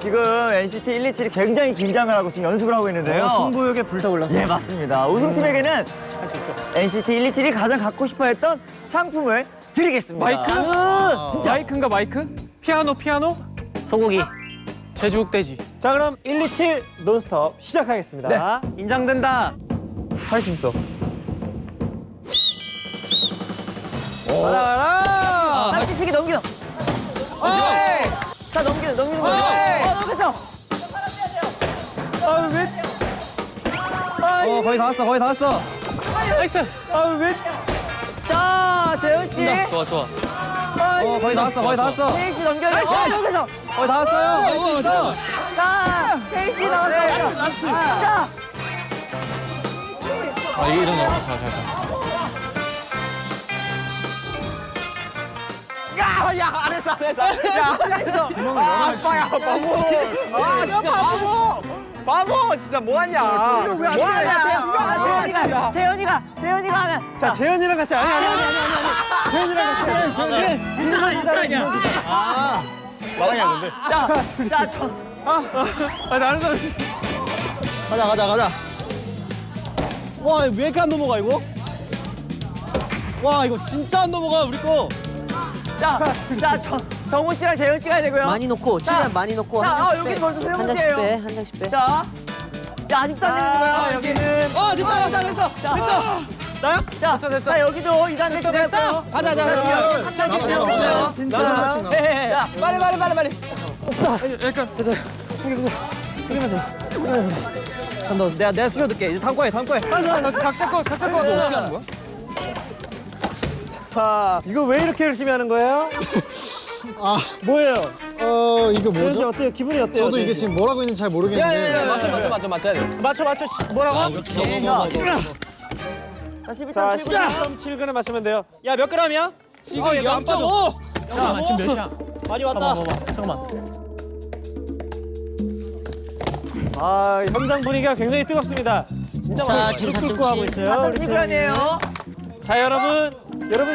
지금 NCT 127이 굉장히 긴장을 하고 지금 연습을 하고 있는데요. 승부욕에 불타올랐어요. 예, 맞습니다. 우승팀에게는 할 수 있어. NCT 127이 가장 갖고 싶어 했던 상품을 드리겠습니다. 마이크? 진짜. 마이크인가 마이크? 피아노? 소고기. 제주돼지. 자, 그럼 127 논스톱 시작하겠습니다. 인정된다. 할 수 있어. 가라! 깜찍이 넘기는. 자, 넘기는 거. 넘겼어. 거의 다 왔어. 나이스. 자, 재현 씨. 좋아. 거의 다 왔어. 태희 씨 넘겨요. 넘겼어. 거의 다 왔어요. 자, 태희 씨 나왔어요. 자, 이런 거. 자. 안 했어. 아빠야, 바보. 진짜 바보, 진짜 뭐하냐. 뭐하냐. 재현이가 하면. 자, 재현이랑 같이 아니. 재현이랑 같이. 인정이야. 나랑이야 근데. 다른 사람. 가자. 와, 왜 이렇게 안 넘어가 이거? 와, 이거 진짜 안 넘어가 우리 거. 정우 씨랑 재현 씨가 해야 되고요. 많이 놓고 최대한 많이 놓고 자, 한 장씩 여기 빼. 벌써 세 한 번째예요. 장씩 빼. 자, 아직도 안 되는 거야. 여기는 됐어. 자, 여기도 2단 대시 됐어요. 가자. 진짜. 자, 빨리. 내가 수저 넣게. 이제 다음 거에. 각자 거 어떻게 하는 거야? 자, 이거 왜 이렇게 열심히 하는 거예요? 뭐예요? 이거 재현 씨 뭐죠? 어때요? 기분이 어때요? 저도 이게 지금 뭐라고 있는지 잘 모르겠는데. 맞춰. 뭐라고? 자, 12.7. 자, 12.7g을 맞추면 돼요. 야, 몇 g이야? 지금 0.5. 잠깐만 지금 몇이야? 많이 왔다. 잠깐만. 아, 현장 분위기가 굉장히 뜨겁습니다. 진짜 자, 많이 지금 끓고 하고 있어요. 4.7g이에요. 자, 여러분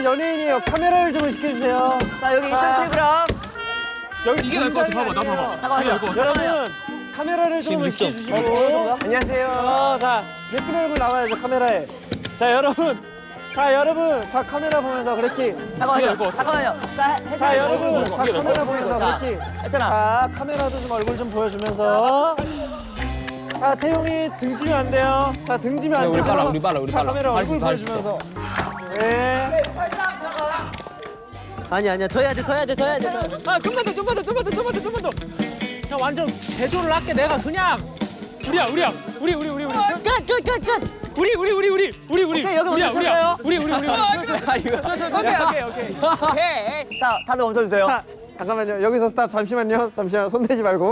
연예인이에요. 카메라를 좀 시켜주세요. 자, 여기 2.7g. 여기 이게 나을 것 같아. 봐봐, 나 봐봐. 잠깐만요. 여러분 카메라를 좀 시켜주시고. 안녕하세요. 자, 예쁜 얼굴 나와야죠 카메라에. 자, 여러분, 자 카메라 보면서 그렇지. 잠깐만요. 자, 여러분, 자 카메라 보면서 자, 그렇지. 했잖아. 자, 카메라도 좀 얼굴 좀 보여주면서. 자, 태용이 등지면 안 돼요. 자, 등지면 안 돼요. 우리 빨라. 자, 카메라 얼굴 보여주면서. 네. 아니야. 더 해야 돼. 아, 좀만 더. 형 완전 제조를 할게. 내가 그냥 우리야. 우리. 끝. 우리. 오케이, 여기 우리야. 멈췄어요. 우리. 오케이. 자, 다들 멈춰주세요. 잠깐만요. 여기서 스탑. 잠시만요. 손대지 말고.